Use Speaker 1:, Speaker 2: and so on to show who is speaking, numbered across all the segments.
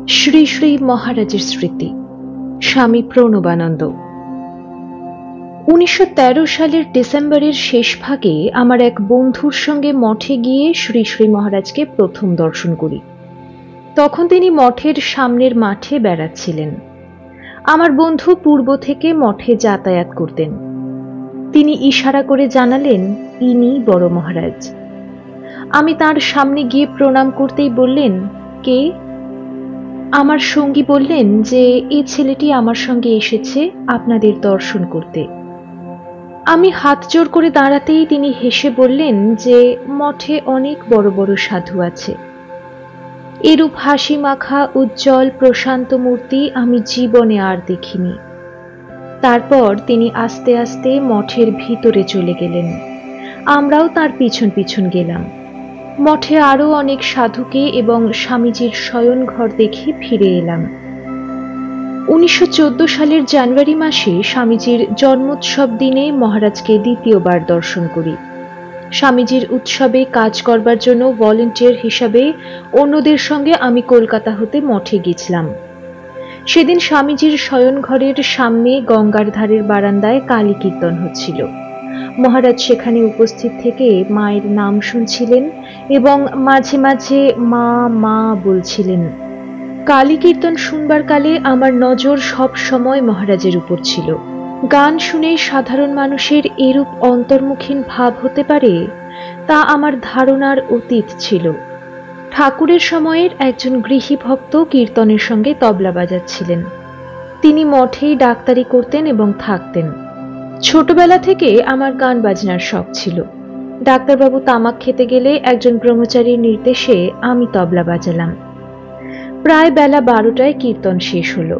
Speaker 1: শ্রী শ্রী মহারাজের স্মৃতি। স্বামী প্রণবানন্দ। 1913 সালের ডিসেম্বরের শেষ ভাগে আমার এক বন্ধুর সঙ্গে মঠে গিয়ে শ্রী শ্রী মহারাজকে প্রথম দর্শন করি। তখন তিনি মঠের সামনের মাঠে বেড়াচ্ছিলেন। আমার বন্ধু পূর্ব থেকে মঠে যাতায়াত করতেন। তিনি ইশারা করে জানালেন, ইনি বড় মহারাজ। আমি তার সামনে গিয়ে প্রণাম করতেই বললেন, কে? আমার সঙ্গী বললেন যে এই ছেলেটি আমার সঙ্গে এসেছে আপনাদের দর্শন করতে। আমি হাত জোড় করে দাঁড়াতেই তিনি হেসে বললেন যে মঠে অনেক বড় বড় সাধু আছে, এরূপ হাসি মাখা উজ্জ্বল প্রশান্ত মূর্তি আমি জীবনে আর দেখিনি। তারপর তিনি আস্তে আস্তে মঠের ভিতরে চলে গেলেন। আমরাও তার পিছন পিছন গেলাম। মঠে আরো অনেক সাধুকে এবং স্বামীজির শয়ন ঘর দেখে ফিরে এলাম। 1914 সালের জানুয়ারি মাসে স্বামীজির জন্মোৎসব দিনে মহারাজকে দ্বিতীয়বার দর্শন করি। স্বামীজির উৎসবে কাজ করবার জন্য ভলেন্টিয়ার হিসাবে অন্যদের সঙ্গে আমি কলকাতা হতে মঠে গেছিলাম। সেদিন স্বামীজির শয়ন ঘরের সামনে গঙ্গার ধারের বারান্দায় কালী কীর্তন হচ্ছিল। মহারাজ সেখানে উপস্থিত থেকে মায়ের নাম শুনছিলেন এবং মাঝে মাঝে মা মা বলছিলেন। কালী কীর্তন শুনবার কালে আমার নজর সব সময় মহারাজের উপর ছিল। গান শুনে সাধারণ মানুষের এরূপ অন্তর্মুখীন ভাব হতে পারে তা আমার ধারণার অতীত ছিল। ঠাকুরের সময়ের একজন গৃহী ভক্ত কীর্তনের সঙ্গে তবলা বাজাচ্ছিলেন। তিনি মঠেই ডাক্তারি করতেন এবং থাকতেন। ছোটবেলা থেকে আমার গান বাজনার শখ ছিল। ডাক্তারবাবু তামাক খেতে গেলে একজন ব্রহ্মচারীর নির্দেশে আমি তবলা বাজালাম। প্রায় বেলা 12টায় কীর্তন শেষ হলো।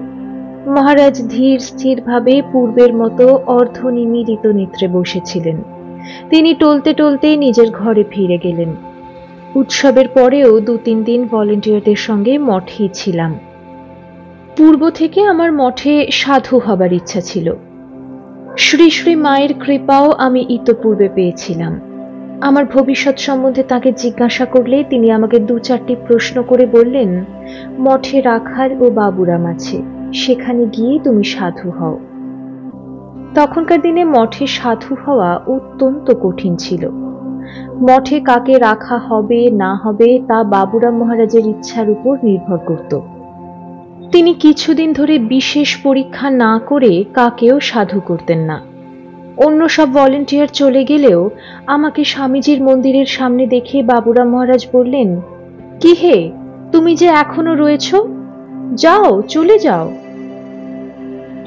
Speaker 1: মহারাজ ধীর স্থিরভাবে পূর্বের মতো অর্ধনিমীলিত নেত্রে বসেছিলেন। তিনি টলতে টলতে নিজের ঘরে ফিরে গেলেন। উৎসবের পরেও 2-3 দিন ভলেন্টিয়ারদের সঙ্গে মঠেই ছিলাম। পূর্ব থেকে আমার মঠে সাধু হবার ইচ্ছা ছিল। শ্রী শ্রী মায়ের কৃপাও আমি ইতপূর্বে পেয়েছিলাম। আমার ভবিষ্যৎ সম্বন্ধে তাকে জিজ্ঞাসা করলে তিনি আমাকে 2-4টি প্রশ্ন করে বললেন, মঠে রাখাল ও বাবুরাম আছে, সেখানে গিয়ে তুমি সাধু হও। তখনকার দিনে মঠে সাধু হওয়া অত্যন্ত কঠিন ছিল। মঠে কাকে রাখা হবে না হবে তা বাবুরাম মহারাজের ইচ্ছার উপর নির্ভর করত। তিনি কিছুদিন ধরে বিশেষ পরীক্ষা না করে কাকেও সাধু করতেন না। অন্য সব ভলেন্টিয়ার চলে গেলেও আমাকে স্বামীজির মন্দিরের সামনে দেখে বাবুরাম মহারাজ বললেন, কি হে, তুমি যে এখনো রয়েছ, যাও, চলে যাও।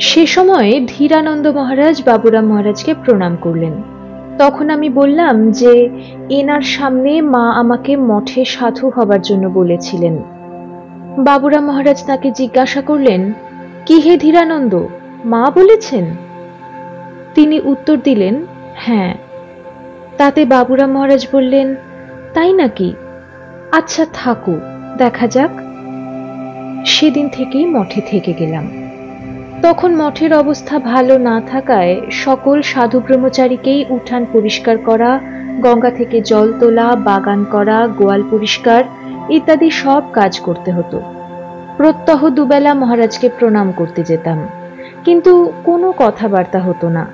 Speaker 1: সে সময় ধীরানন্দ মহারাজ বাবুরাম মহারাজকে প্রণাম করলেন। তখন আমি বললাম যে এনার সামনে মা আমাকে মঠে সাধু হবার জন্য বলেছিলেন। বাবুরাম মহারাজ তাকে জিজ্ঞাসা করলেন, কি হে ধীরানন্দ, মা বলেছেন? তিনি উত্তর দিলেন, হ্যাঁ। তাতে বাবুরাম মহারাজ বললেন, তাই নাকি? আচ্ছা থাকো, দেখা যাক। সেদিন থেকেই মঠে থেকে গেলাম। তখন মঠের অবস্থা ভালো না থাকায় সকল সাধু ব্রহ্মচারীকেই উঠান পরিষ্কার করা, গঙ্গা থেকে জল তোলা, বাগান করা, গোয়াল পরিষ্কার ইত্যাদি সব কাজ করতে হতো। প্রত্যহ দুবেলা মহারাজকে প্রণাম করতে যেতাম, কিন্তু কোনো কথাবার্তা হতো না।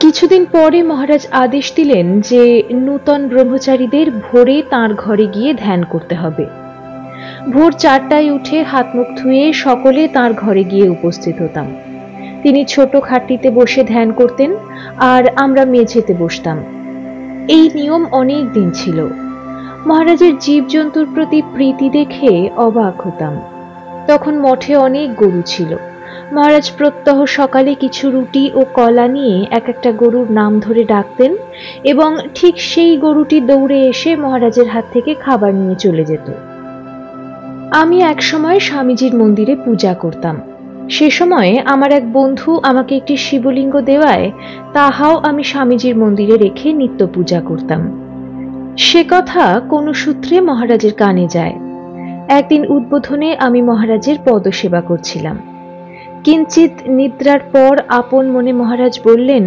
Speaker 1: কিছুদিন পরে মহারাজ আদেশ দিলেন যে নূতন ব্রহ্মচারীদের ভোরে তাঁর ঘরে গিয়ে ধ্যান করতে হবে। ভোর 4টায় উঠে হাত মুখ ধুয়ে সকলে তাঁর ঘরে গিয়ে উপস্থিত হতাম। তিনি ছোট খাটটিতে বসে ধ্যান করতেন আর আমরা মেঝেতে বসতাম। এই নিয়ম অনেক দিন ছিল। মহারাজের জীবজন্তুর প্রতি প্রীতি দেখে অবাক হতাম। তখন মঠে অনেক গরু ছিল। মহারাজ প্রত্যহ সকালে কিছু রুটি ও কলা নিয়ে এক একটা গরুর নাম ধরে ডাকতেন এবং ঠিক সেই গরুটি দৌড়ে এসে মহারাজের হাত থেকে খাবার নিয়ে চলে যেত। আমি একসময় স্বামীজির মন্দিরে পূজা করতাম। সে সময়ে আমার এক বন্ধু আমাকে একটি শিবলিঙ্গ দেওয়ায় তাহাও আমি স্বামীজির মন্দিরে রেখে নিত্য পূজা করতাম। সে কথা কোনো সূত্রে মহারাজের কানে যায়। একদিন উদ্বোধনে আমি মহারাজের পদসেবা করছিলাম। কিঞ্চিত নিদ্রার পর আপন মনে মহারাজ বললেন,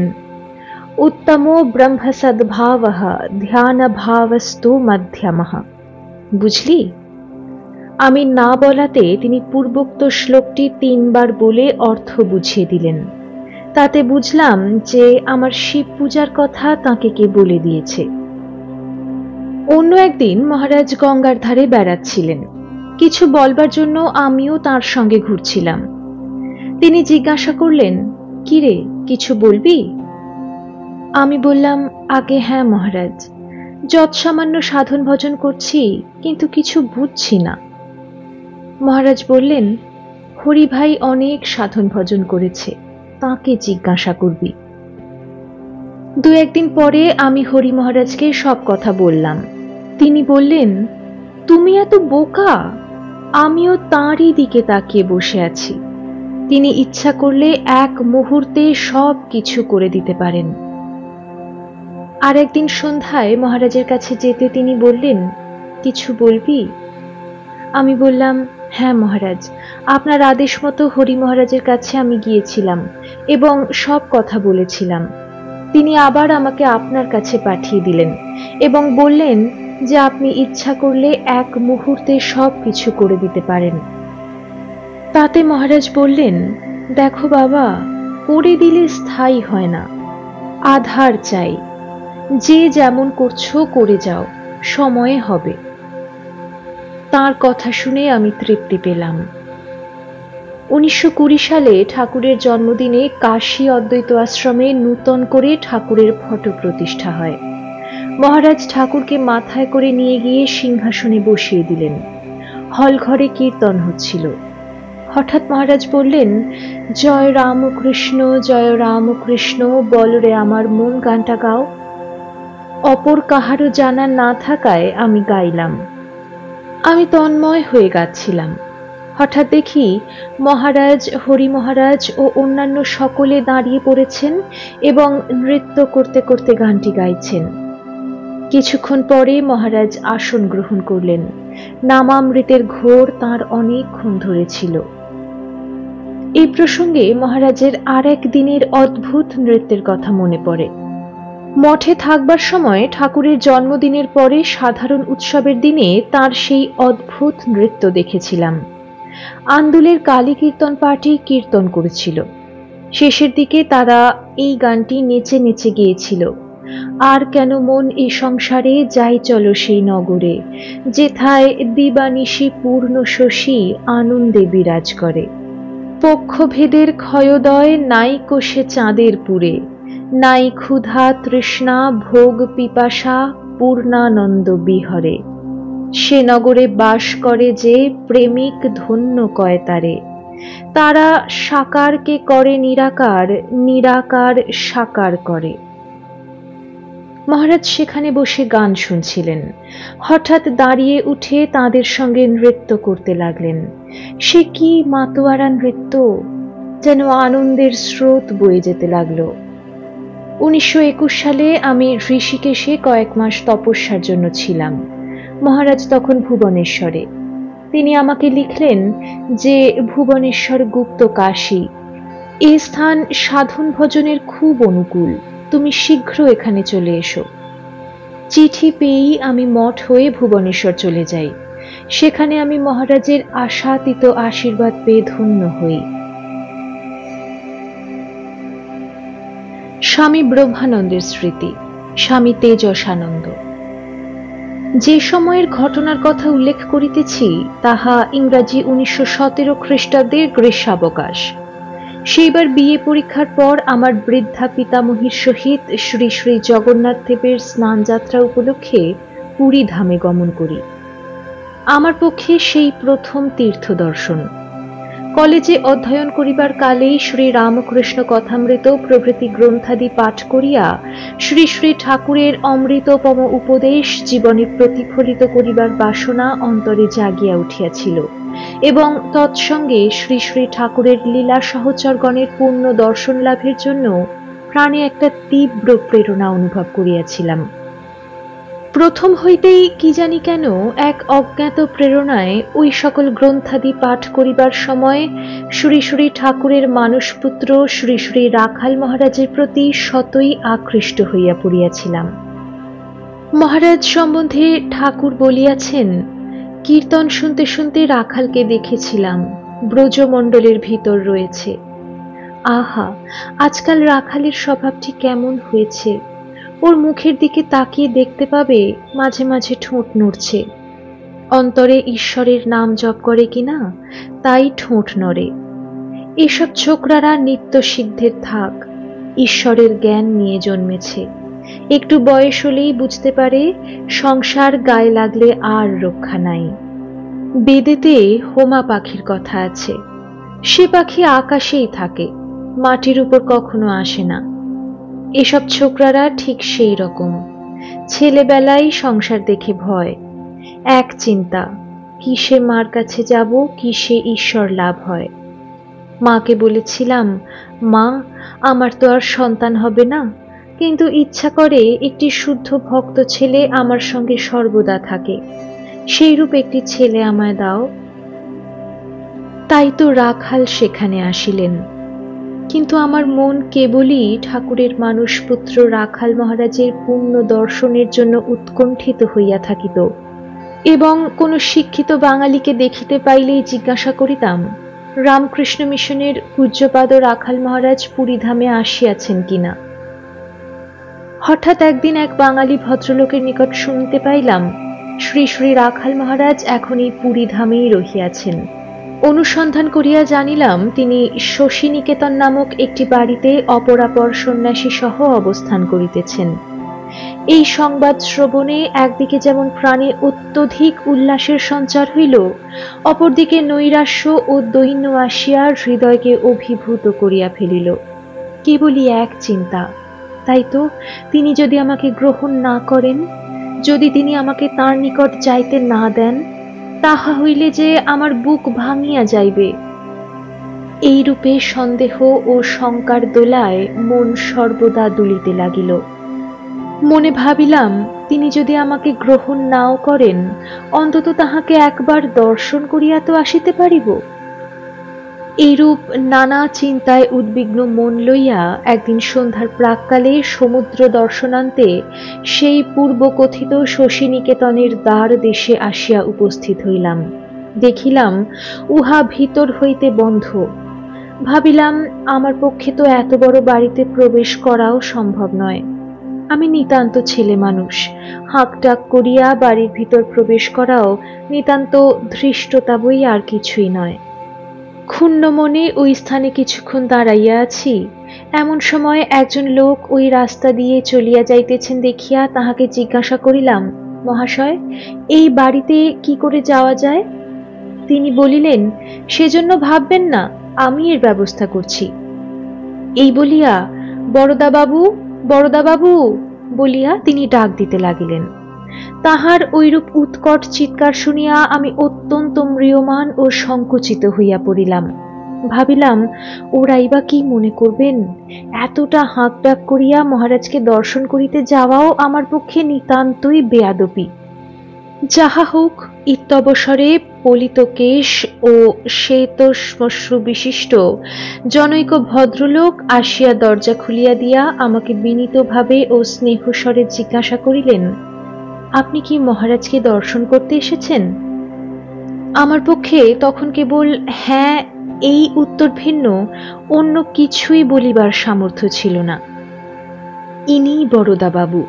Speaker 1: উত্তমো ব্রহ্মসদ্ভাবঃ ধ্যান ভাবস্তু মধ্যমঃ। বুঝলি? আমি না বলাতে তিনি পূর্বোক্ত শ্লোকটি ৩ বার বলে অর্থ বুঝিয়ে দিলেন। তাতে বুঝলাম যে আমার শিব পূজার কথা তাকে কে বলে দিয়েছে। অন্য একদিন মহারাজ গঙ্গার ধারে বেড়াচ্ছিলেন। কিছু বলবার জন্য আমিও তার সঙ্গে ঘুরছিলাম। তিনি জিজ্ঞাসা করলেন, কিরে, কিছু বলবি? আমি বললাম, আগে হ্যাঁ মহারাজ, যৎসামান্য সাধন ভজন করছি, কিন্তু কিছু বুঝছি না। মহারাজ বললেন, হরি ভাই অনেক সাধন ভজন করেছে, তাকে জিজ্ঞাসা করবি। ২-১ দিন পরে আমি হরি মহারাজকে সব কথা বললাম। তিনি বললেন, তুমি এত বোকা? আমিও তাঁরই দিকে তাকিয়ে বসে আছি। তিনি ইচ্ছা করলে এক মুহূর্তে সব কিছু করে দিতে পারেন। আর একদিন সন্ধ্যায় মহারাজের কাছে যেতে তিনি বললেন, কিছু বলবি? আমি বললাম, হ্যাঁ মহারাজ, আপনার আদেশ মতো হরি মহারাজের কাছে আমি গিয়েছিলাম এবং সব কথা বলেছিলাম। তিনি আবার আমাকে আপনার কাছে পাঠিয়ে দিলেন এবং বললেন যে আপনি ইচ্ছা করলে এক মুহূর্তে সব কিছু করে দিতে পারেন। তাতে মহারাজ বললেন, দেখো বাবা, করে দিলে স্থায়ী হয় না, আধার চাই। যে যেমন করছো করে যাও, সময়ে হবে। তার কথা শুনে আমি তৃপ্তি পেলাম। ১৯২০ সালে ঠাকুরের জন্মদিনে কাশী অদ্বৈত আশ্রমে নূতন করে ঠাকুরের ফটো প্রতিষ্ঠা হয়। মহারাজ ঠাকুরকে মাথায় করে নিয়ে গিয়ে সিংহাসনে বসিয়ে দিলেন। হলঘরে কীর্তন হচ্ছিল। হঠাৎ মহারাজ বললেন, জয় রামকৃষ্ণ, জয় রামকৃষ্ণ, বল রে আমার মন গানটা গাও। অপর কাহারও জানা না থাকায় আমি গাইলাম। আমি তন্ময় হয়ে গাচ্ছিলাম। হঠাৎ দেখি মহারাজ, হরি মহারাজ ও অন্যান্য সকলে দাঁড়িয়ে পড়েছেন এবং নৃত্য করতে করতে গানটি গাইছেন। কিছুক্ষণ পরে মহারাজ আসন গ্রহণ করলেন। নামামৃতের ঘোর তাঁর অনেকক্ষণ ধরেছিল। এই প্রসঙ্গে মহারাজের আর এক দিনের অদ্ভুত নৃত্যের কথা মনে পড়ে। মঠে থাকবার সময় ঠাকুরের জন্মদিনের পরে সাধারণ উৎসবের দিনে তার সেই অদ্ভুত নৃত্য দেখেছিলাম। আন্দুলের কালী কীর্তন পার্টি কীর্তন করেছিল। শেষের দিকে তারা এই গানটি নেচে নেচে গেয়েছিল, আর কেন মন এ সংসারে, যাই চলো সেই নগরে, যেথায় দিবানিশি পূর্ণ শশী আনন্দে বিরাজ করে। পক্ষভেদের ক্ষয়োদয় নাই কোষে চাঁদের পুরে, নাই ক্ষুধা তৃষ্ণা ভোগ পিপাসা পূর্ণানন্দ বিহরে। সে নগরে বাস করে যে প্রেমিক ধন্য কয় তারে, তারা সাকারকে করে নিরাকার, নিরাকার সাকার করে। মহারাজ সেখানে বসে গান শুনছিলেন। হঠাৎ দাঁড়িয়ে উঠে তাদের সঙ্গে নৃত্য করতে লাগলেন। সে কি মাতোয়ারা নৃত্য! যেন আনন্দের স্রোত বয়ে যেতে লাগলো। ১৯২১ সালে আমি ঋষিকেশে কয়েক মাস তপস্যার জন্য ছিলাম। মহারাজ তখন ভুবনেশ্বরে। তিনি আমাকে লিখলেন যে ভুবনেশ্বর গুপ্ত কাশী, এ স্থান সাধন ভজনের খুব অনুকূল, তুমি শীঘ্র এখানে চলে এসো। চিঠি পেয়েই আমি মঠ হয়ে ভুবনেশ্বর চলে যাই। সেখানে আমি মহারাজের আশাতীত আশীর্বাদ পেয়ে ধন্য হই। স্বামী ব্রহ্মানন্দের স্মৃতি। স্বামী তেজসানন্দ। যে সময়ের ঘটনার কথা উল্লেখ করিতেছি তাহা ইংরাজি ১৯১৭ খ্রিস্টাব্দের গ্রীষ্মাবকাশ। সেইবার বিয়ে পরীক্ষার পর আমার বৃদ্ধা পিতামহীর সহিত শ্রী শ্রী জগন্নাথ দেবের স্নানযাত্রা উপলক্ষে পুরী ধামে গমন করি। আমার পক্ষে সেই প্রথম তীর্থ দর্শন। কলেজে অধ্যয়ন করিবার কালেই শ্রী রামকৃষ্ণ কথামৃত প্রভৃতি গ্রন্থাদি পাঠ করিয়া শ্রী শ্রী ঠাকুরের অমৃতোপম উপদেশ জীবনে প্রতিফলিত করিবার বাসনা অন্তরে জাগিয়া উঠিয়াছিল এবং তৎসঙ্গে শ্রী শ্রী ঠাকুরের লীলা সহচরগণের পূর্ণ দর্শন লাভের জন্য প্রাণে একটা তীব্র প্রেরণা অনুভব করিয়াছিলাম। প্রথম হইতেই কি জানি কেন এক অজ্ঞাত প্রেরণায় ওই সকল গ্রন্থাদি পাঠ করিবার সময় শ্রী শ্রী ঠাকুরের মানসপুত্র শ্রী শ্রী রাখাল মহারাজের প্রতি শতই আকৃষ্ট হইয়া পড়িয়াছিলাম। মহারাজ সম্বন্ধে ঠাকুর বলিয়াছেন, কীর্তন শুনতে শুনতে রাখালকে দেখেছিলাম, ব্রজমণ্ডলের ভিতর রয়েছে। আহা, আজকাল রাখালের স্বভাবটি কেমন হয়েছে! ওর মুখের দিকে তাকিয়ে দেখতে পাবে মাঝে মাঝে ঠোঁট নড়ছে। অন্তরে ঈশ্বরের নাম জপ করে কিনা, তাই ঠোঁট নড়ে। এসব ছোকরারা নিত্য সিদ্ধের থাক, ঈশ্বরের জ্ঞান নিয়ে জন্মেছে। একটু বয়স হলেই বুঝতে পারে সংসার গায়ে লাগলে আর রক্ষা নাই। বেদেতে হোমা পাখির কথা আছে। সে পাখি আকাশেই থাকে, মাটির উপর কখনো আসে না। এসব ছোকরারা ঠিক সেই রকম। ছেলেবেলায় সংসার দেখে ভয়, এক চিন্তা, কিসে মার কাছে যাব, কিসে ঈশ্বর লাভ হয়। মাকে বলেছিলাম, মা, আমার তো আর সন্তান হবে না, কিন্তু ইচ্ছা করে একটি শুদ্ধ ভক্ত ছেলে আমার সঙ্গে সর্বদা থাকে। সেইরূপ একটি ছেলে আমায় দাও। তাই তো রাখাল সেখানে আসিলেন। কিন্তু আমার মন কেবলই ঠাকুরের মানুষপুত্র রাখাল মহারাজের পূর্ণ দর্শনের জন্য উৎকণ্ঠিত হইয়া থাকিত, এবং কোন শিক্ষিত বাঙালিকে দেখিতে পাইলেই জিজ্ঞাসা করিতাম, রামকৃষ্ণ মিশনের পূজ্যপাদ রাখাল মহারাজ পুরীধামে আসিয়াছেন কিনা। হঠাৎ একদিন এক বাঙালি ভদ্রলোকের নিকট শুনিতে পাইলাম, শ্রী শ্রী রাখাল মহারাজ এখন এই পুরীধামেই রহিয়াছেন। অনুসন্ধান করিয়া জানিলাম তিনি শশীনিকেতন নামক একটি বাড়িতে অপরাপর সন্ন্যাসী সহ অবস্থান করিতেছেন। এই সংবাদ শ্রবণে একদিকে যেমন প্রাণে অত্যধিক উল্লাসের সঞ্চার হইল, অপরদিকে নৈরাশ্য ও দৈন্য আসিয়া হৃদয়কে অভিভূত করিয়া ফেলিল। কেবলই এক চিন্তা, তাই তো, তিনি যদি আমাকে গ্রহণ না করেন, যদি তিনি আমাকে তাঁর নিকট যাইতে না দেন, তাহা হইলে যে আমার বুক ভাঙিয়া যাইবে। এইরূপে সন্দেহ ও শঙ্কার দোলায় মন সর্বদা দুলিতে লাগিল। মনে ভাবিলাম, তিনি যদি আমাকে গ্রহণ নাও করেন, অন্তত তাহাকে একবার দর্শন করিয়া তো আসিতে পারিব। এইরূপ নানা চিন্তায় উদ্বিগ্ন মন লইয়া একদিন সন্ধ্যার প্রাক্কালে সমুদ্র দর্শনান্তে সেই পূর্বকথিত শশীনিকেতনের দ্বার দেশে আসিয়া উপস্থিত হইলাম। দেখিলাম উহা ভিতর হইতে বন্ধ। ভাবিলাম, আমার পক্ষে তো এত বড় বাড়িতে প্রবেশ করাও সম্ভব নয়। আমি নিতান্ত ছেলে মানুষ, হাঁকডাক করিয়া বাড়ির ভিতর প্রবেশ করাও নিতান্ত ধৃষ্টতা বই আর কিছুই নয়। ক্ষুণ্ণ মনে ওই স্থানে কিছুক্ষণ দাঁড়াইয়া আছি, এমন সময় একজন লোক ওই রাস্তা দিয়ে চলিয়া যাইতেছেন দেখিয়া তাহাকে জিজ্ঞাসা করিলাম, মহাশয়, এই বাড়িতে কি করে যাওয়া যায়? তিনি বলিলেন, সেজন্য ভাববেন না, আমি এর ব্যবস্থা করছি। এই বলিয়া, বরদাবাবু, বরদাবাবু বলিয়া তিনি ডাক দিতে লাগিলেন। তাহার ঐরূপ উৎকট চিৎকার শুনিয়া আমি অত্যন্ত ম্রিয়মাণ ও সংকুচিত হইয়া পড়িলাম। ভাবিলাম, ওরাই বা কি মনে করবেন? এতটা হাঁকডাক করিয়া মহারাজকে দর্শন করিতে যাওয়াও আমার পক্ষে নিতান্তই বেয়াদবি। যাহা হোক, ইত্যবসরে পলিত কেশ ও শ্বেতশ্মশ্রু বিশিষ্ট জনৈক ভদ্রলোক আসিয়া দরজা খুলিয়া দিয়া আমাকে বিনীতভাবে ও স্নেহস্বরে জিজ্ঞাসা করিলেন, আপনি কি মহারাজকে দর্শন করতে এসেছেন? আমার পক্ষে তখন কেবল হ্যাঁ এই উত্তর ভিন্ন অন্য কিছুই বলিবার সামর্থ্য ছিল না। ইনি বরদাবাবু,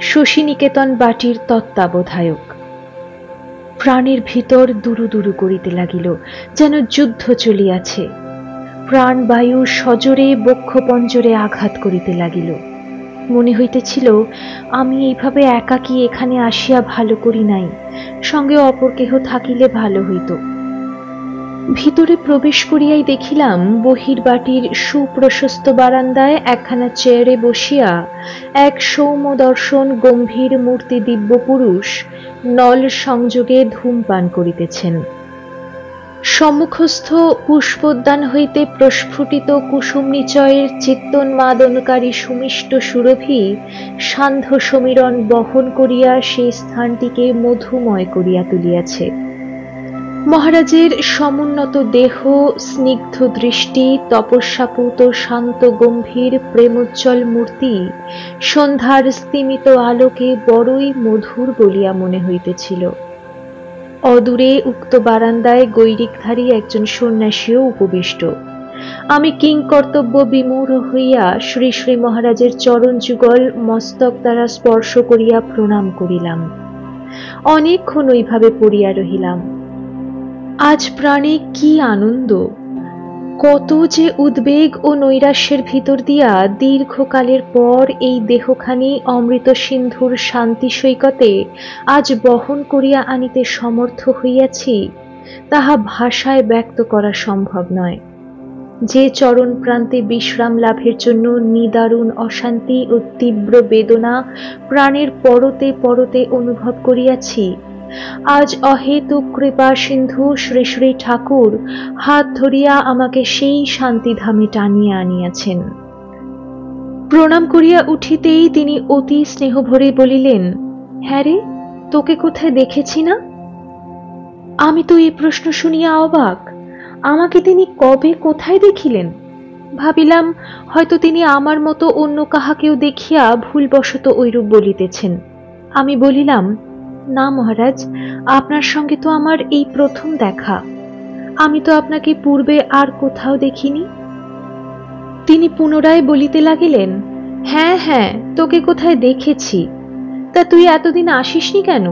Speaker 1: শশীনিকেতন বাটির তত্ত্বাবধায়ক। প্রাণের ভিতর দুরু দুরু করিতে লাগিল, যেন যুদ্ধ চলিয়াছে। প্রাণবায়ু সজোরে বক্ষপঞ্জরে আঘাত করিতে লাগিল। মনে হইতেছিল, আমি এইভাবে একাকী এখানে আসিয়া ভালো করি নাই, সঙ্গে অপর কেহ থাকিলে ভালো হইত। ভিতরে প্রবেশ করিয়াই দেখিলাম, বহির্বাটির সুপ্রশস্ত বারান্দায় একখানা চেয়ারে বসিয়া এক সৌম্যদর্শন গম্ভীর মূর্তি দিব্য পুরুষ নল সংযোগে ধূমপান করিতেছেন। সম্মুখস্থ পুষ্পোদ্যান হইতে প্রস্ফুটিত কুসুম নিচয়ের চিত্তোন্মাদনকারী সুমিষ্ট সুরভি সান্ধ্য সমীরণ বহন করিয়া সেই স্থানটিকে মধুময় করিয়া তুলিয়াছে। মহারাজের সমুন্নত দেহ, স্নিগ্ধ দৃষ্টি, তপস্যাপুত শান্ত গম্ভীর প্রেমোজ্জ্বল মূর্তি সন্ধ্যার স্তিমিত আলোকে বড়ই মধুর বলিয়া মনে হইতেছিল। অদূরে উক্ত বারান্দায় গৈরিকধারী একজন সন্ন্যাসীও উপবিষ্ট। আমি কিংকর্তব্য বিমূঢ় হইয়া শ্রী শ্রী মহারাজের চরণ যুগল মস্তক দ্বারা স্পর্শ করিয়া প্রণাম করিলাম। অনেকক্ষণ ওইভাবে পড়িয়া রহিলাম। আজ প্রাণে কি আনন্দ, কত যে উদ্বেগ ও নৈরাশ্যের ভিতর দিয়া দীর্ঘকালের পর এই দেহখানি অমৃত সিন্ধুর শান্তি সৈকতে আজ বহন করিয়া আনিতে সমর্থ হইয়াছি, তাহা ভাষায় ব্যক্ত করা সম্ভব নয়। যে চরণ প্রান্তে বিশ্রাম লাভের জন্য নিদারুণ অশান্তি ও তীব্র বেদনা প্রাণের পরতে পরতে অনুভব করিয়াছি, আজ অহেতুক কৃপা সিন্ধু শ্রী শ্রী ঠাকুর হাত ধরিয়া আমাকে সেই শান্তিধামে টানিয়া আনিয়াছেন। প্রণাম করিয়া উঠিতেই তিনি অতি স্নেহভরে বলিলেন, হ্যাঁ রে, তোকে কোথায় দেখেছি না? আমি তো এই প্রশ্ন শুনিয়া অবাক। আমাকে তিনি কবে কোথায় দেখিলেন? ভাবিলাম হয়তো তিনি আমার মতো অন্য কাহাকেও দেখিয়া ভুলবশত ঐরূপ বলিতেছেন। আমি বলিলাম, না মহারাজ, আপনার সঙ্গে তো আমার এই প্রথম দেখা। আমি তো আপনাকে পূর্বে আর কোথাও দেখিনি। তিনি পুনরায় বলিতে লাগিলেন, হ্যাঁ হ্যাঁ, তোকে কোথায় দেখেছি, তা তুই এতদিন আসিসনি কেন?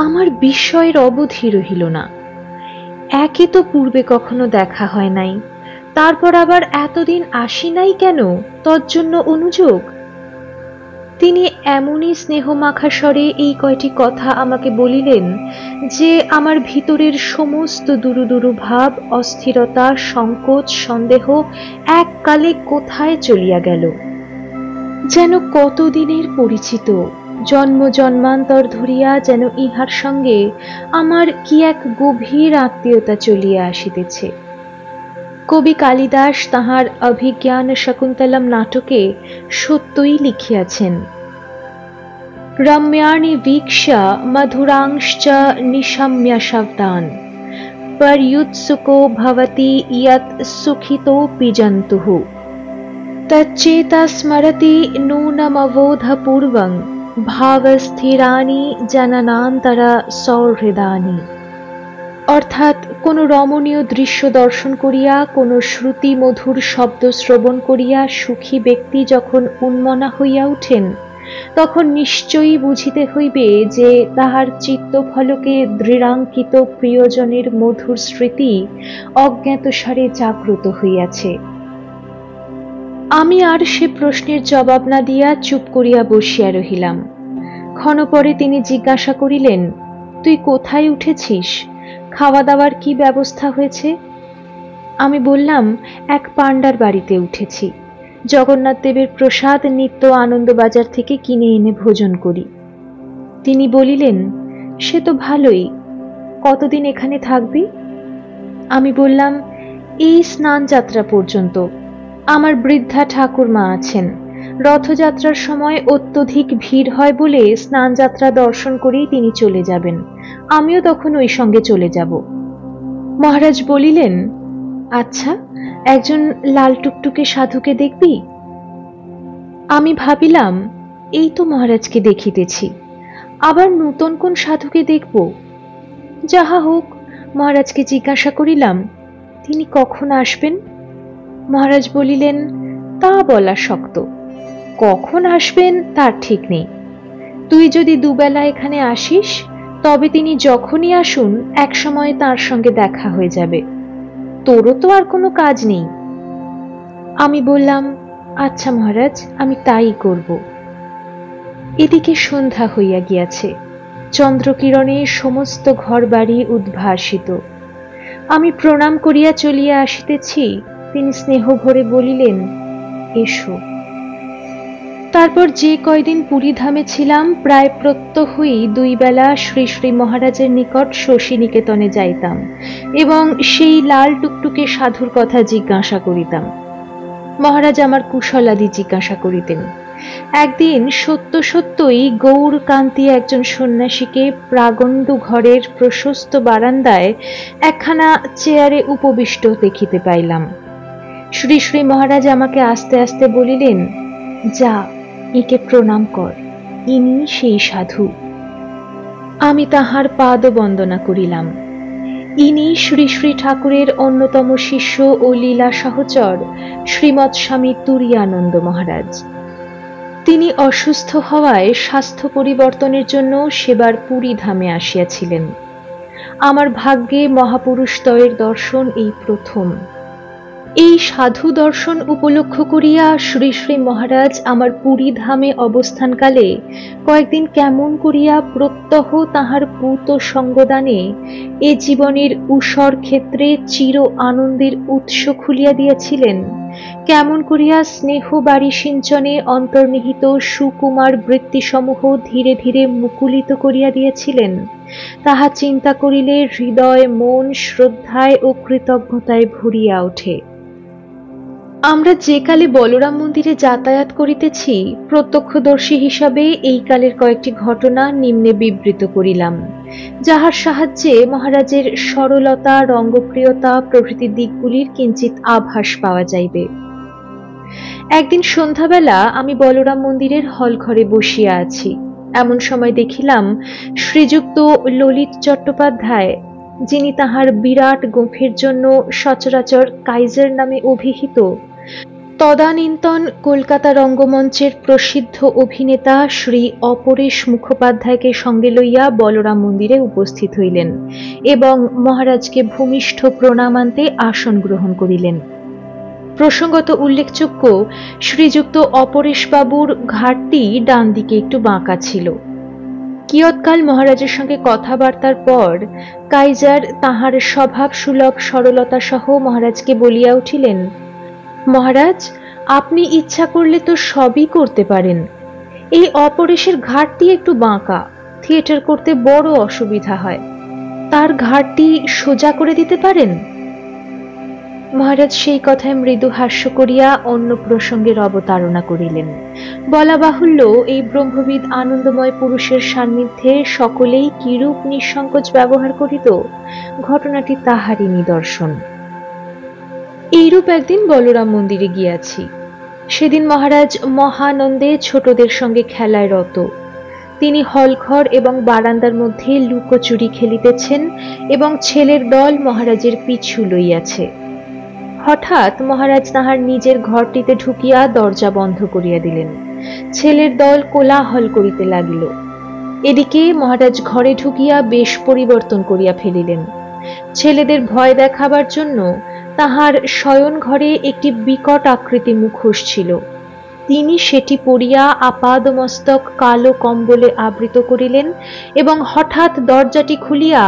Speaker 1: আমার বিস্ময়ের অবধি রহিল না। একে তো পূর্বে কখনো দেখা হয় নাই, তারপর আবার এতদিন আসি নাই কেন, তজ্জন্য অনুযোগ? তিনি এমনই স্নেহমাখা স্বরে এই কয়টি কথা আমাকে বলিলেন যে আমার ভিতরের সমস্ত দুরু দুরু ভাব, অস্থিরতা, সংকোচ, সন্দেহ এককালে কোথায় চলিয়া গেল। যেন কতদিনের পরিচিত, জন্ম জন্মান্তর ধরিয়া যেন ইহার সঙ্গে আমার কি এক গভীর আত্মীয়তা চলিয়া আসিতেছে। কবি কালিদাস তাহার অভিজ্ঞান শকুন্তলম নাটকে সত্যই লিখিয়াছেন, রম্যাণি వీక్ష్య মধুরাংশ্চ নিশম্য শব্দান পর্যুৎসুকো ভবতি ইয়ৎ সুখিতোপি জন্তুঃ তচ্চেতা স্মরতি নূনমবোধপূর্বং ভাবস্থিরানি জননান্তরা সৌহৃদানি। অর্থাৎ কোন রমণীয় দৃশ্য দর্শন করিয়া, কোন শ্রুতি মধুর শব্দ শ্রবণ করিয়া সুখী ব্যক্তি যখন উন্মনা হইয়া উঠেন, তখন নিশ্চয়ই বুঝিতে হইবে যে তাহার চিত্তফলকে দৃঢ়াঙ্কিত প্রিয়জনের মধুর স্মৃতি অজ্ঞাতসারে জাগ্রত হইয়াছে। আমি আর সে প্রশ্নের জবাব না দিয়া চুপ করিয়া বসিয়া রহিলাম। ক্ষণপরে তিনি জিজ্ঞাসা করিলেন, তুই কোথায় উঠেছিস? খাওয়া দাওয়ার কি ব্যবস্থা হয়েছে? আমি বললাম, এক পাণ্ডার বাড়িতে উঠেছি। জগন্নাথ দেবের প্রসাদ নিত্য আনন্দবাজার থেকে কিনে এনে ভোজন করি। তিনি বলিলেন, সে তো ভালোই, কতদিন এখানে থাকবি? আমি বললাম, এই স্নান যাত্রা পর্যন্ত। আমার বৃদ্ধা ঠাকুরমা আছেন, রথযাত্রার সময় অত্যধিক ভিড় হয় বলে স্নান যাত্রা দর্শন করেই তিনি চলে যাবেন, আমিও তখন ওই সঙ্গে চলে যাব। মহারাজ বলিলেন, আচ্ছা, একজন লাল টুকটুকে সাধুকে দেখবি? আমি ভাবিলাম, এই তো মহারাজকে দেখিতেছি, আবার নূতন কোন সাধুকে দেখব? যাহা হোক, মহারাজকে জিজ্ঞাসা করিলাম, তিনি কখন আসবেন? মহারাজ বলিলেন, তা বলা শক্ত, কখন আসবেন তার ঠিক নেই। তুই যদি দুবেলা এখানে আসিস, তবে তিনি যখনই আসুন একসময় তার সঙ্গে দেখা হয়ে যাবে। তোরও তো আর কোনো কাজ নেই। আমি বললাম, আচ্ছা মহারাজ, আমি তাই করব। এদিকে সন্ধ্যা হইয়া গিয়াছে, চন্দ্রকিরণে সমস্ত ঘরবাড়ি উদ্ভাসিত। আমি প্রণাম করিয়া চলিয়া আসিতেছি, তিনি স্নেহ ভরে বলিলেন, এসো। তারপর যে কয়দিন পুরীধামে ছিলাম, প্রায় প্রত্যহই দুই বেলা শ্রী শ্রী মহারাজের নিকট শশী নিকেতনে যাইতাম এবং সেই লাল টুকটুকে সাধুর কথা জিজ্ঞাসা করিতাম। মহারাজ আমার কুশলাদি জিজ্ঞাসা করিতেন। একদিন সত্য সত্যই গৌরকান্তি একজন সন্ন্যাসীকে প্রাগণ্ডু ঘরের প্রশস্ত বারান্দায় একখানা চেয়ারে উপবিষ্ট দেখিতে পাইলাম। শ্রী শ্রী মহারাজ আমাকে আস্তে আস্তে বলিলেন, যা, একে প্রণাম কর, ইনি সেই সাধু। আমি তাহার পাদ বন্দনা করিলাম। ইনি শ্রী শ্রী ঠাকুরের অন্যতম শিষ্য ও লীলা সহচর শ্রীমৎ স্বামী তুরীয়ানন্দ মহারাজ। তিনি অসুস্থ হওয়ায় স্বাস্থ্য পরিবর্তনের জন্য সেবার পুরী ধামে আসিয়াছিলেন। আমার ভাগ্যে মহাপুরুষদ্বয়ের দর্শন এই প্রথম। এই সাধু দর্শন উপলক্ষ করিয়া শ্রী শ্রী মহারাজ আমার পুরী ধামে অবস্থানকালে কয়েকদিন কেমন করিয়া প্রত্যহ তাহার পূত সঙ্গদানে এ জীবনের ঊষর ক্ষেত্রে চির আনন্দের উৎস খুলিয়া দিয়াছিলেন, কেমন করিয়া স্নেহ বাড়ি সিঞ্চনে অন্তর্নিহিত সুকুমার বৃত্তিসমূহ ধীরে ধীরে মুকুলিত করিয়া দিয়াছিলেন, তাহা চিন্তা করিলে হৃদয় মন শ্রদ্ধায় ও কৃতজ্ঞতায় ভরিয়া ওঠে। আমরা যে কালে বলরাম মন্দিরে যাতায়াত করিতেছি, প্রত্যক্ষদর্শী হিসাবে এই কালের কয়েকটি ঘটনা নিম্নে বিবৃত করিলাম, যাহার সাহায্যে মহারাজের সরলতা রঙ্গপ্রিয়তা প্রভৃতি দিকগুলির কিঞ্চিত আভাস পাওয়া যাইবে। একদিন সন্ধ্যাবেলা আমি বলরাম মন্দিরের হল ঘরে বসিয়া আছি। এমন সময় দেখিলাম শ্রীযুক্ত ললিত চট্টোপাধ্যায়, যিনি তাহার বিরাট গোঁফের জন্য সচরাচর কাইজার নামে অভিহিত, তদানীন্তন কলকাতা রঙ্গমঞ্চের প্রসিদ্ধ অভিনেতা শ্রী অপরেশ মুখোপাধ্যায়কে সঙ্গে লইয়া বলরাম মন্দিরে উপস্থিত হইলেন এবং মহারাজকে ভূমিষ্ঠ প্রণামান্তে আসন গ্রহণ করিলেন। প্রসঙ্গত উল্লেখযোগ্য, শ্রীযুক্ত অপরেশবাবুর ঘাড়টি ডান দিকে একটু বাঁকা ছিল। কিয়ৎকাল মহারাজের সঙ্গে কথাবার্তার পর কাইজার তাহার স্বভাব সুলভ সরলতা সহ মহারাজকে বলিয়া উঠিলেন, মহারাজ, আপনি ইচ্ছা করলে তো সবই করতে পারেন। এই অপরেশের ঘাড়টি একটু বাঁকা, থিয়েটার করতে বড় অসুবিধা হয়, তার ঘাড়টি সোজা করে দিতে পারেন? মহারাজ সেই কথায় মৃদু হাস্য করিয়া অন্য প্রসঙ্গের অবতারণা করিলেন। বলা বাহুল্য, এই ব্রহ্মবিদ আনন্দময় পুরুষের সান্নিধ্যে সকলেই কিরূপ নিঃসংকোচ ব্যবহার করিত, ঘটনাটি তাহারই নিদর্শন। এইরূপ একদিন বলরাম মন্দিরে গিয়াছি। সেদিন মহারাজ মহানন্দে ছোটদের সঙ্গে খেলায় রত। তিনি হলঘর এবং বারান্দার মধ্যে লুকোচুরি খেলিতেছেন এবং ছেলের দল মহারাজের পিছু লইয়াছে। হঠাৎ মহারাজ তাহার নিজের ঘরটিতে ঢুকিয়া দরজা বন্ধ করিয়া দিলেন। ছেলের দল কোলাহল করিতে লাগিল। এদিকে মহারাজ ঘরে ঢুকিয়া বেশ পরিবর্তন করিয়া ফেলিলেন। ছেলেদের ভয় দেখাবার জন্য তাহার শয়ন ঘরে একটি বিকট আকৃতি মুখোশ ছিল। তিনি সেটি পরিয়া আপাদমস্তক কালো কম্বলে আবৃত করিলেন এবং হঠাৎ দরজাটি খুলিয়া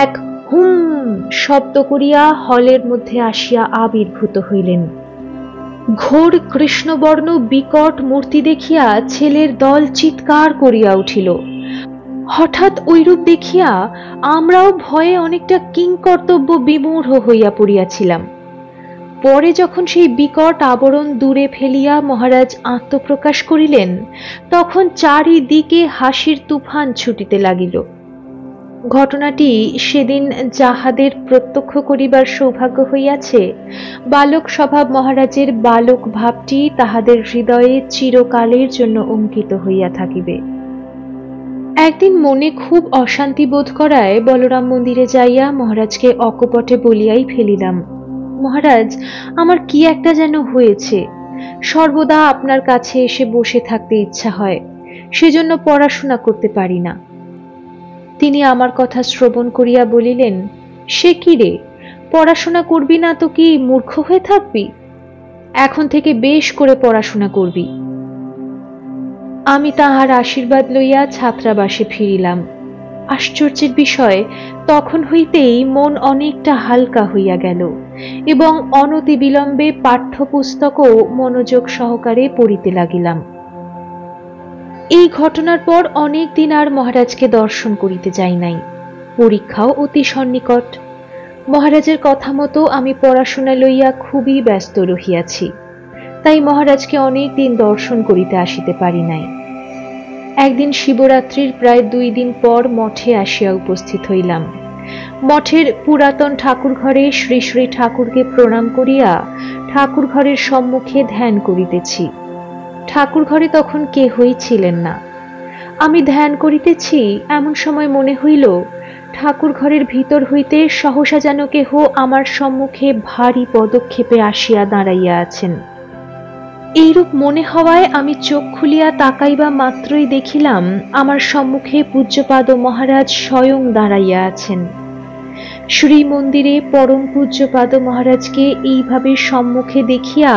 Speaker 1: এক হুম শব্দ করিয়া হলের মধ্যে আসিয়া আবির্ভূত হইলেন। ঘোর কৃষ্ণবর্ণ বিকট মূর্তি দেখিয়া ছেলের দল চিৎকার করিয়া উঠিল। হঠাৎ ঐরূপ দেখিয়া আমরাও ভয়ে অনেকটা কিংকর্তব্য বিমূঢ় হইয়া পড়িয়াছিলাম। পরে যখন সেই বিকট আবরণ দূরে ফেলিয়া মহারাজ আত্মপ্রকাশ করিলেন, তখন চারিদিকে হাসির তুফান ছুটিতে লাগিল। ঘটনাটি সেদিন যাহাদের প্রত্যক্ষ করিবার সৌভাগ্য হইয়াছে, বালক স্বভাব মহারাজের বালক ভাবটি তাহাদের হৃদয়ে চিরকালের জন্য অঙ্কিত হইয়া থাকিবে। একদিন মনে খুব অশান্তি বোধ করায় বলরাম মন্দিরে যাইয়া মহারাজকে অকপটে বলিয়াই ফেলিলাম, মহারাজ, আমার কি একটা যেন হয়েছে, সর্বদা আপনার কাছে এসে বসে থাকতে ইচ্ছা হয়, সেজন্য পড়াশোনা করতে পারি না। তিনি আমার কথা শ্রবণ করিয়া বলিলেন, সে কি রে, পড়াশোনা করবি না তো কি মূর্খ হয়ে থাকবি? এখন থেকে বেশ করে পড়াশোনা করবি। আমি তাহার আশীর্বাদ লইয়া ছাত্রাবাসে ফিরিলাম। আশ্চর্যের বিষয়, তখন হইতেই মন অনেকটা হালকা হইয়া গেল এবং অনতিবিলম্বে পাঠ্যপুস্তকও মনোযোগ সহকারে পড়িতে লাগিলাম। এই ঘটনার পর অনেক দিন আর মহারাজকে দর্শন করিতে যাই নাই। পরীক্ষাও অতি সন্নিকট। মহারাজের কথা মতো আমি পড়াশোনা লইয়া খুবই ব্যস্ত রহিয়াছি, তাই মহারাজকে অনেক দিন দর্শন করিতে আসিতে পারি নাই। একদিন শিবরাত্রির প্রায় 2 দিন পর মঠে আসিয়া উপস্থিত হইলাম। মঠের পুরাতন ঠাকুর ঘরে শ্রী শ্রী ঠাকুরকে প্রণাম করিয়া ঠাকুর ঘরের সম্মুখে ধ্যান করিতেছি। ঠাকুর ঘরে তখন কেহই ছিলেন না। আমি ধ্যান করিতেছি, এমন সময় মনে হইল ঠাকুর ঘরের ভিতর হইতে সহসা যেন কেহ আমার সম্মুখে ভারী পদক্ষেপে আসিয়া দাঁড়াইয়া আছেন। এইরূপ মনে হওয়ায় আমি চোখ খুলিয়া তাকাইবা মাত্রই দেখিলাম আমার সম্মুখে পূজ্যপাদ মহারাজ স্বয়ং দাঁড়াইয়া আছেন। শ্রী মন্দিরে পরম পূজ্যপাদ মহারাজকে এইভাবে সম্মুখে দেখিয়া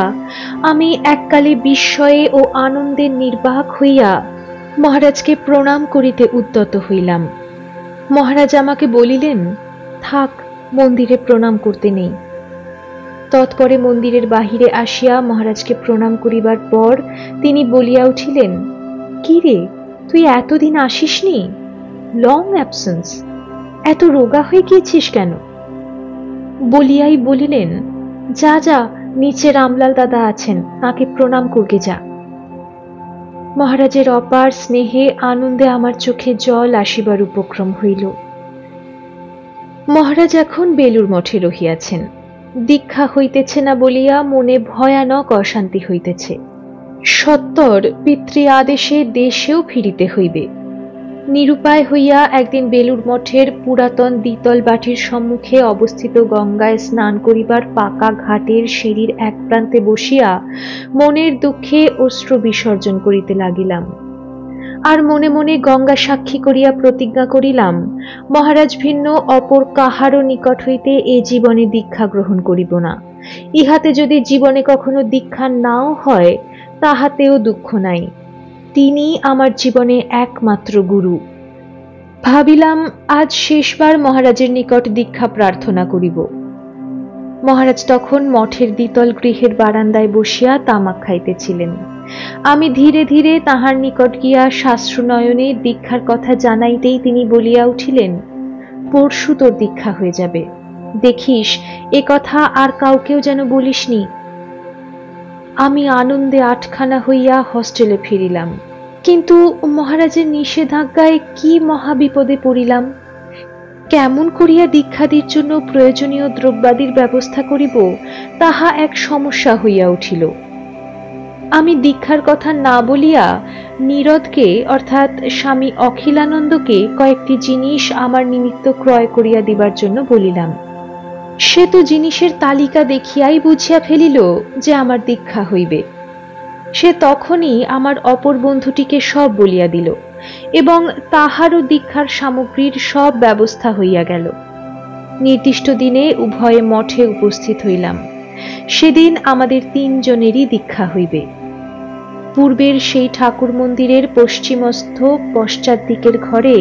Speaker 1: আমি এককালে বিস্ময়ে ও আনন্দে নির্বাক হইয়া মহারাজকে প্রণাম করিতে উদ্যত হইলাম। মহারাজ আমাকে বলিলেন, থাক, মন্দিরে প্রণাম করতে নেই। তৎপরে মন্দিরের বাহিরে আসিয়া মহারাজকে প্রণাম করিবার পর তিনি বলিয়া উঠিলেন, কি রে, তুই এতদিন আসিসনি? লং অ্যাবসেন্স, এত রোগা হয়ে গিয়েছিস কেন? বলিয়াই বলিলেন, যা যা, নিচে রামলাল দাদা আছেন, তাকে প্রণাম করতে যা। মহারাজের অপার স্নেহে আনন্দে আমার চোখে জল আসিবার উপক্রম হইল। মহারাজ এখন বেলুর মঠে রহিয়াছেন। দীক্ষা হইতেছে না বলিয়া মনে ভয়ানক অশান্তি হইতেছে। সত্বর পিতৃ আদেশে দেশেও ফিরিতে হইবে। নিরুপায় হইয়া একদিন বেলুর মঠের পুরাতন দ্বিতল বাটির সম্মুখে অবস্থিত গঙ্গায় স্নান করিবার পাকা ঘাটের সিঁড়ির এক প্রান্তে বসিয়া মনের দুঃখে অশ্রু বিসর্জন করিতে লাগিলাম। আর মনে মনে গঙ্গা সাক্ষী করিয়া প্রতিজ্ঞা করিলাম, মহারাজ ভিন্ন অপর কাহারও নিকট হইতে এ জীবনে দীক্ষা গ্রহণ করিব না। ইহাতে যদি জীবনে কখনো দীক্ষা নাও হয়, তাহাতেও দুঃখ নাই। তিনি আমার জীবনে একমাত্র গুরু। ভাবিলাম আজ শেষবার মহারাজের নিকট দীক্ষা প্রার্থনা করিব। মহারাজ তখন মঠের দ্বিতল গৃহের বারান্দায় বসিয়া তামাক খাইতেছিলেন। আমি ধীরে ধীরে তাহার নিকট গিয়া শাস্ত্রনয়নে দীক্ষার কথা জানাইতেই তিনি বলিয়া উঠিলেন, পরশু তোর দীক্ষা হয়ে যাবে, দেখিস এ কথা আর কাউকেও যেন বলিসনি। আমি আনন্দে আটখানা হইয়া হস্টেলে ফিরিলাম। কিন্তু মহারাজের নিষেধাজ্ঞায় কি মহাবিপদে পড়িলাম। কেমন করিয়া দীক্ষাদির জন্য প্রয়োজনীয় দ্রব্যাদির ব্যবস্থা করিব, তাহা এক সমস্যা হইয়া উঠিল। আমি দীক্ষার কথা না বলিয়া নীরদকে অর্থাৎ স্বামী অখিলানন্দকে কয়েকটি জিনিস আমার নিমিত্ত ক্রয় করিয়া দিবার জন্য বলিলাম। সে তো জিনিসের তালিকা দেখিয়াই বুঝিয়া ফেলিল যে আমার দীক্ষা হইবে। সে তখনই আমার অপর বন্ধুটিকে সব বলিয়া দিল এবং তাহারও দীক্ষার সামগ্রীর সব ব্যবস্থা হইয়া গেল। নির্দিষ্ট দিনে উভয়ে মঠে উপস্থিত হইলাম। সেদিন আমাদের 3 জনেরই দীক্ষা হইবে। পূর্বের সেই ঠাকুর মন্দিরের পশ্চিমস্থ পশ্চাৎ দিকের ঘরে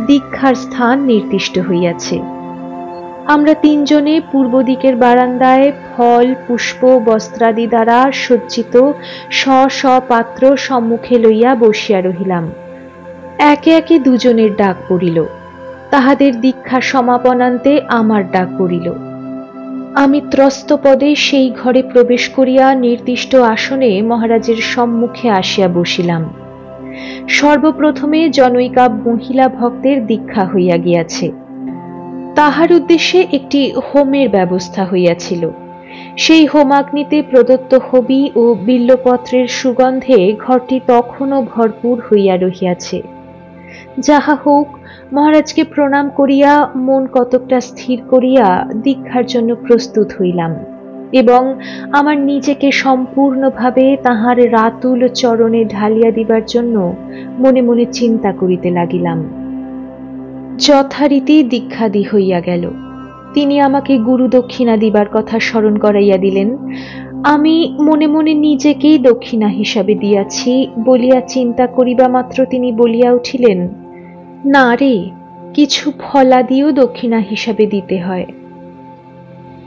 Speaker 1: দীক্ষার স্থান নির্দিষ্ট হইয়াছে। আমরা 3 জনে পূর্ব দিকের বারান্দায় ফল, পুষ্প, বস্ত্রাদি দ্বারা সজ্জিত স্ব পাত্র সম্মুখে লইয়া বসিয়া রহিলাম। একে একে 2 জনের ডাক পড়িল। তাহাদের দীক্ষা সমাপনান্তে আমার ডাক পড়িল। আমি ত্রস্তপদে সেই ঘরে প্রবেশ করিয়া নির্দিষ্ট আসনে মহারাজের সম্মুখে আসিয়া বসিলাম। সর্বপ্রথমে জনৈকা মহিলা ভক্তের দীক্ষা হইয়া গিয়াছে। তাহার উদ্দেশ্যে একটি হোমের ব্যবস্থা হইয়াছিল। সেই হোমাগ্নিতে প্রদত্ত হবি ও বিল্বপত্রের সুগন্ধে ঘরটি তখনও ভরপুর হইয়া রহিয়াছে। যাহা হোক, মহারাজকে প্রণাম করিয়া মন কতকটা স্থির করিয়া দীক্ষার জন্য প্রস্তুত হইলাম এবং আমার নিজেকে সম্পূর্ণভাবে তাহার রাতুল চরণে ঢালিয়া দিবার জন্য মনে মনে চিন্তা করিতে লাগিলাম। যথারীতি দীক্ষাদি হইয়া গেল। তিনি আমাকে গুরু দক্ষিণা দিবার কথা স্মরণ করাইয়া দিলেন। আমি মনে মনে নিজেকেই দক্ষিণা হিসাবে দিয়াছি বলিয়া চিন্তা করিবা মাত্র তিনি বলিয়া উঠিলেন, না রে, কিছু ফলাদিও দক্ষিণা হিসাবে দিতে হয়।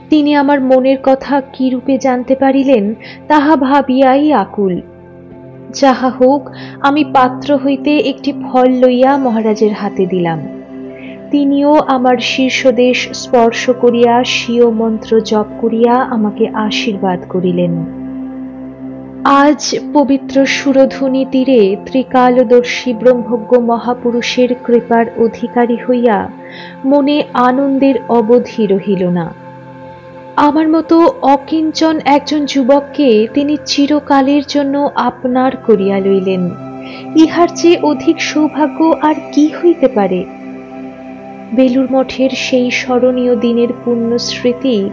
Speaker 1: তিনি আমার মনের কথা কি রূপে জানতে পারিলেন তাহা ভাবিয়াই আকুল। যাহা হোক, আমি পাত্র হইতে একটি ফল লইয়া মহারাজের হাতে দিলাম। তিনিও আমার শীর্ষদেশ স্পর্শ করিয়া স্বীয় মন্ত্র জপ করিয়া আমাকে আশীর্বাদ করিলেন। আজ পবিত্র সুরধুনী তীরে ত্রিকালদর্শী ব্রহ্মজ্ঞ মহাপুরুষের কৃপার অধিকারী হইয়া মনে আনন্দের অবধি রহিল না। আমার মতো অকিঞ্চন একজন যুবককে তিনি চিরকালের জন্য আপনার করিয়া লইলেন ইহার চেয়ে অধিক সৌভাগ্য আর কি হইতে পারে। বেলুর মঠের সেই স্মরণীয় দিনের পুণ্য স্মৃতি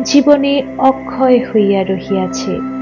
Speaker 1: জীবনে অক্ষয় হইয়া রহিয়াছে।